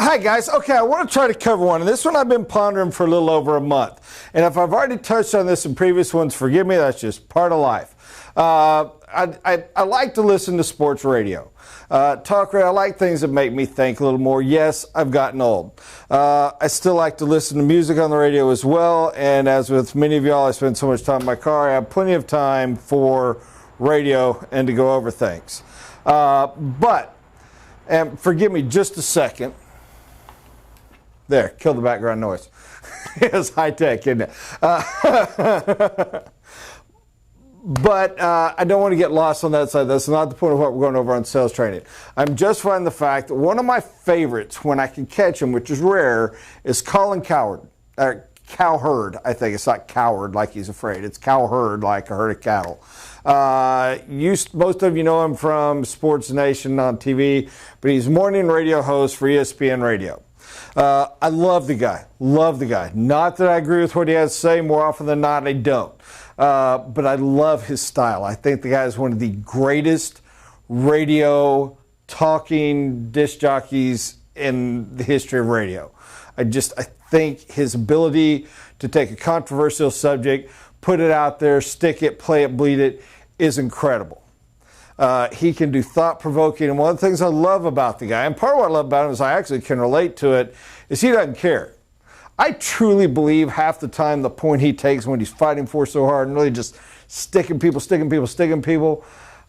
Hi guys, okay, I want to try to cover one, and this one I've been pondering for a little over a month. And if I've already touched on this in previous ones, forgive me, that's just part of life. I like to listen to sports radio. Talk radio, I like things that make me think a little more. Yes, I've gotten old. I still like to listen to music on the radio as well, and as with many of y'all, I spend so much time in my car, I have plenty of time for radio and to go over things. And forgive me just a second. There, kill the background noise. It's high tech, isn't it? But I don't want to get lost on that side. That's not the point of what we're going over on sales training. I'm justifying the fact that one of my favorites, when I can catch him, which is rare, is Colin Cowherd. Cowherd, I think. It's not coward like he's afraid. It's Cowherd like a herd of cattle. Most of you know him from Sports Nation on TV, but he's morning radio host for ESPN Radio. I love the guy. Love the guy. Not that I agree with what he has to say. More often than not, I don't. But I love his style. I think the guy is one of the greatest radio talking disc jockeys in the history of radio. I think his ability to take a controversial subject, put it out there, stick it, play it, bleed it, is incredible. He can do thought-provoking, and one of the things I love about the guy, and part of what I love about him is I actually can relate to it, is he doesn't care. I truly believe half the time the point he takes when he's fighting for so hard and really just sticking people,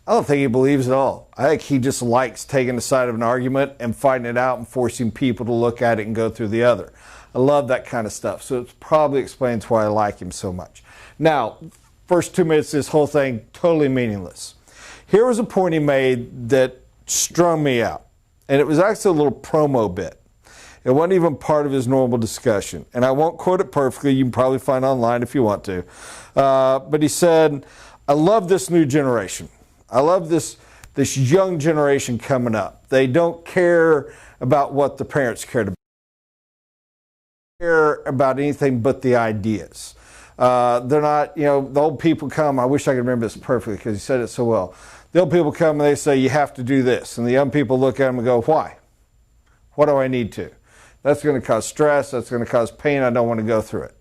I don't think he believes at all. I think he just likes taking the side of an argument and fighting it out and forcing people to look at it and go through the other. I love that kind of stuff, so it probably explains why I like him so much. Now, first 2 minutes of this whole thing, totally meaningless. Here was a point he made that strung me out, and it was actually a little promo bit. It wasn't even part of his normal discussion, and I won't quote it perfectly. You can probably find it online if you want to. But he said, I love this new generation. I love this young generation coming up. They don't care about what the parents cared about. They care about anything but the ideas. They're not, the old people come, I wish I could remember this perfectly because he said it so well. The old people come and they say, you have to do this. And the young people look at them and go, why? What do I need to? That's going to cause stress. That's going to cause pain. I don't want to go through it.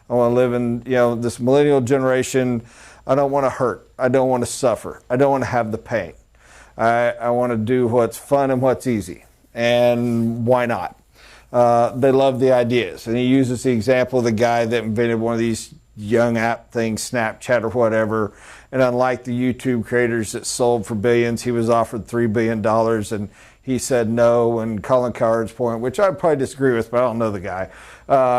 I want to live in, this millennial generation. I don't want to hurt. I don't want to suffer. I don't want to have the pain. I want to do what's fun and what's easy. And why not? They love the ideas. And he uses the example of the guy that invented one of these young app things, Snapchat or whatever. And unlike the YouTube creators that sold for billions, he was offered $3 billion and he said no. And Colin Cowherd's point, which I probably disagree with, but I don't know the guy,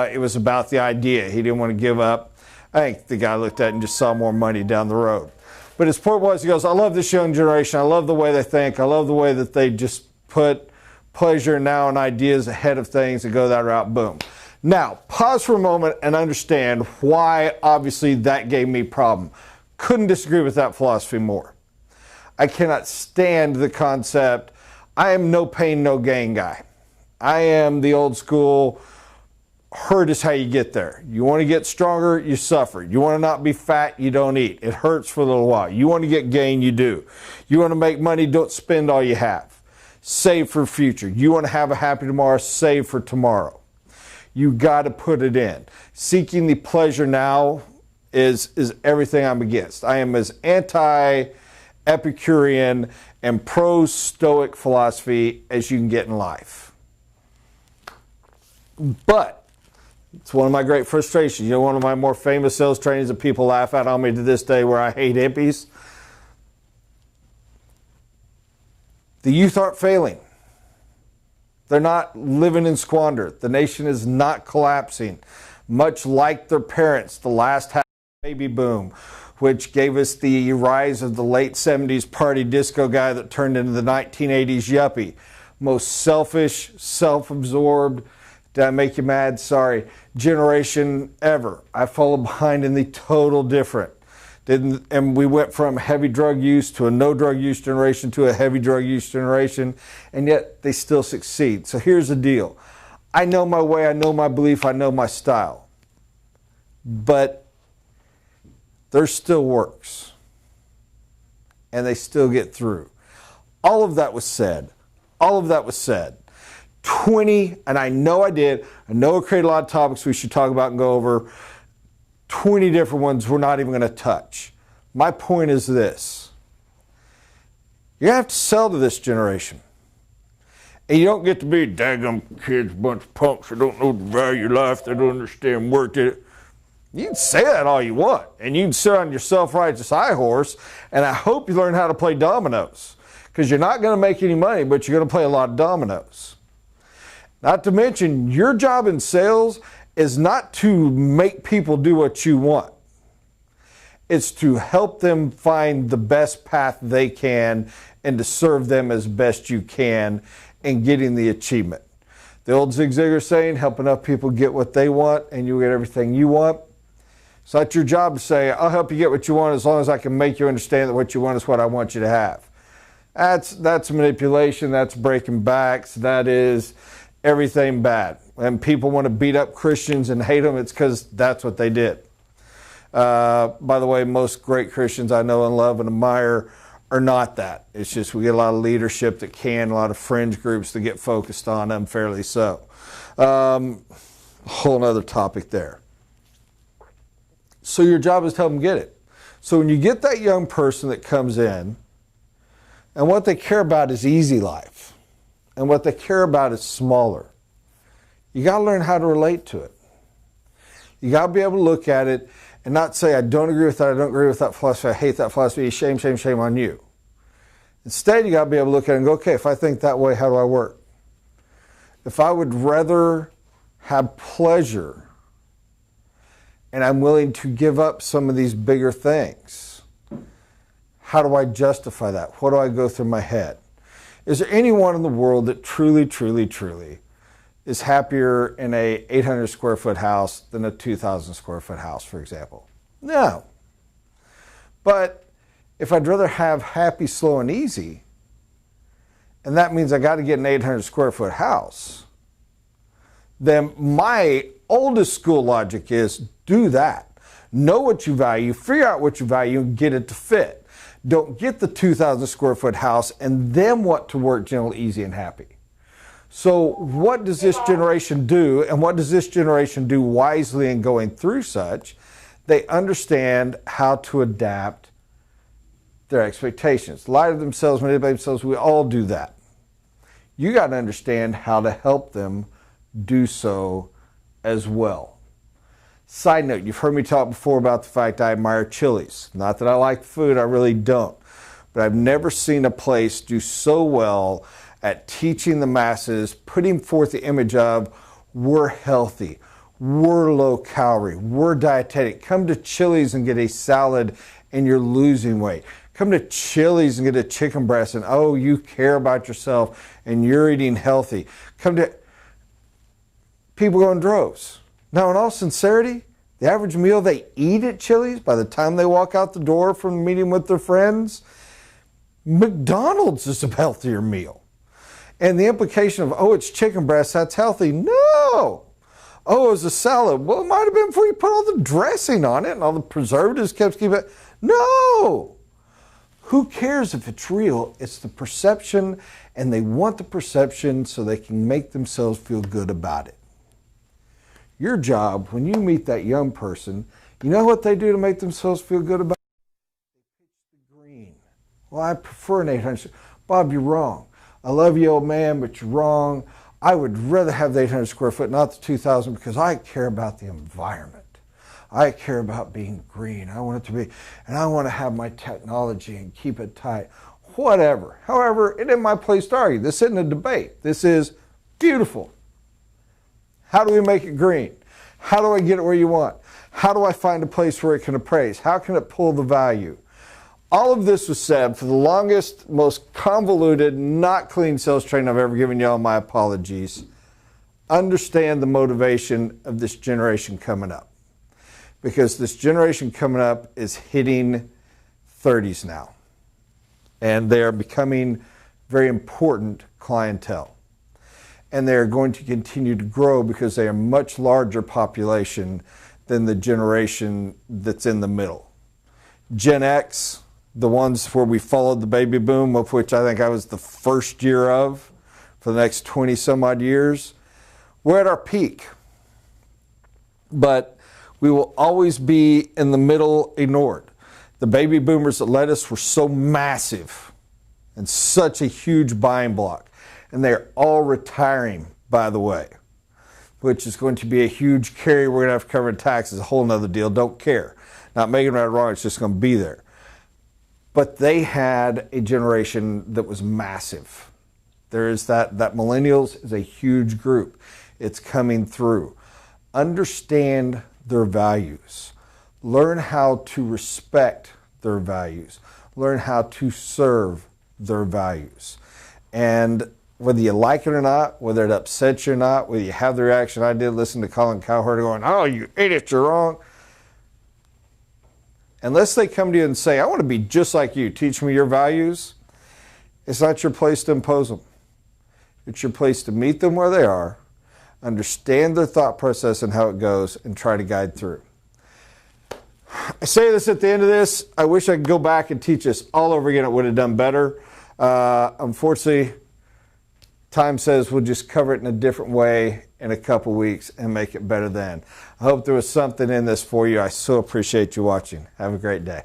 it was about the idea. He didn't want to give up. I think the guy looked at it and just saw more money down the road. But his point was, he goes, I love this young generation. I love the way they think. I love the way that they just put pleasure now and ideas ahead of things and go that route, boom. Now, pause for a moment and understand why, obviously, that gave me a problem. Couldn't disagree with that philosophy more. I cannot stand the concept, I am no pain, no gain guy. I am the old school, hurt is how you get there. You want to get stronger, you suffer. You want to not be fat, you don't eat. It hurts for a little while. You want to get gain, you do. You want to make money, don't spend all you have. Save for future. You want to have a happy tomorrow, save for tomorrow. You got to put it in. Seeking the pleasure now is everything I'm against. I am as anti-Epicurean and pro-Stoic philosophy as you can get in life. But it's one of my great frustrations. One of my more famous sales trainings that people laugh at on me to this day where I hate hippies. The youth aren't failing. They're not living in squander. The nation is not collapsing. Much like their parents, the last half of the baby boom, which gave us the rise of the late 70s party disco guy that turned into the 1980s yuppie. Most selfish, self-absorbed, did I make you mad? Sorry, generation ever. I follow behind in the total different. And we went from heavy drug use to a no drug use generation to a heavy drug use generation, and yet they still succeed. So here's the deal. I know my way, I know my belief, I know my style. But there still works. And they still get through. All of that was said. 20, and I know I did. I know I created a lot of topics we should talk about and go over. 20 different ones we're not even going to touch. My point is this. You have to sell to this generation. And you don't get to be daggum kids, bunch of punks that don't know the value of life, they don't understand work. You can say that all you want, and you can sit on your self-righteous high horse, and I hope you learn how to play dominoes, because you're not going to make any money, but you're going to play a lot of dominoes. Not to mention, your job in sales is not to make people do what you want. It's to help them find the best path they can and to serve them as best you can in getting the achievement. The old Zig Ziglar saying, help enough people get what they want and you'll get everything you want. It's not your job to say, I'll help you get what you want as long as I can make you understand that what you want is what I want you to have. That's manipulation, that's breaking backs, that is everything bad. And people want to beat up Christians and hate them, it's because that's what they did. By the way, most great Christians I know and love and admire are not that. It's just we get a lot of leadership that can, a lot of fringe groups that get focused on, unfairly so. Whole other topic there. So your job is to help them get it. So when you get that young person that comes in, and what they care about is easy life, and what they care about is smaller, you got to learn how to relate to it. You got to be able to look at it and not say, I don't agree with that, I don't agree with that philosophy, I hate that philosophy, shame, shame, shame on you. Instead, you got to be able to look at it and go, okay, if I think that way, how do I work? If I would rather have pleasure and I'm willing to give up some of these bigger things, how do I justify that? What do I go through my head? Is there anyone in the world that truly, truly, truly is happier in a 800 square foot house than a 2,000 square foot house, for example? No. But if I'd rather have happy, slow, and easy, and that means I got to get an 800 square foot house, then my oldest school logic is do that. Know what you value, figure out what you value, and get it to fit. Don't get the 2,000 square foot house and then want to work gentle, easy, and happy. So what does this generation do, and what does this generation do wisely in going through such? They understand how to adapt their expectations. Lie to themselves, manipulate themselves, we all do that. You got to understand how to help them do so as well. Side note, you've heard me talk before about the fact I admire Chili's. Not that I like the food, I really don't. But I've never seen a place do so well at teaching the masses, putting forth the image of, we're healthy, we're low calorie, we're dietetic. Come to Chili's and get a salad and you're losing weight. Come to Chili's and get a chicken breast and oh, you care about yourself and you're eating healthy. Come to, people go in droves. Now in all sincerity, the average meal they eat at Chili's by the time they walk out the door from meeting with their friends, McDonald's is a healthier meal. And the implication of, oh, it's chicken breast, that's healthy. No. Oh, it was a salad. Well, it might have been before you put all the dressing on it and all the preservatives kept keeping it. No. Who cares if it's real? It's the perception, and they want the perception so they can make themselves feel good about it. Your job, when you meet that young person, you know what they do to make themselves feel good about it? They pitch the green. Well, I prefer an 800. Bob, you're wrong. I love you, old man, but you're wrong. I would rather have the 800 square foot, not the 2,000, because I care about the environment. I care about being green. I want it to be, and I want to have my technology and keep it tight. Whatever. However, it isn't my place to argue. This isn't a debate. This is beautiful. How do we make it green? How do I get it where you want? How do I find a place where it can appraise? How can it pull the value? All of this was said for the longest, most convoluted, not clean sales training I've ever given y'all. My apologies. Understand the motivation of this generation coming up. Because this generation coming up is hitting 30s now. And they are becoming very important clientele. And they are going to continue to grow because they are a much larger population than the generation that's in the middle. Gen X, the ones where we followed the baby boom, of which I think I was the first year of, for the next 20 some odd years. We're at our peak, but we will always be in the middle, ignored. The baby boomers that led us were so massive and such a huge buying block, and they're all retiring, by the way, which is going to be a huge carry. We're going to have to cover in taxes, a whole nother deal. Don't care. Not making it right or wrong, it's just going to be there. But they had a generation that was massive. There is that millennials is a huge group. It's coming through. Understand their values. Learn how to respect their values. Learn how to serve their values. And whether you like it or not, whether it upsets you or not, whether you have the reaction I did, listen to Colin Cowherd going, oh, you idiot, you're wrong. Unless they come to you and say, I want to be just like you, teach me your values, it's not your place to impose them. It's your place to meet them where they are, understand their thought process and how it goes, and try to guide through. I say this at the end of this. I wish I could go back and teach this all over again. It would have done better. Unfortunately, time says we'll just cover it in a different way in a couple weeks and make it better then. I hope there was something in this for you. I so appreciate you watching. Have a great day.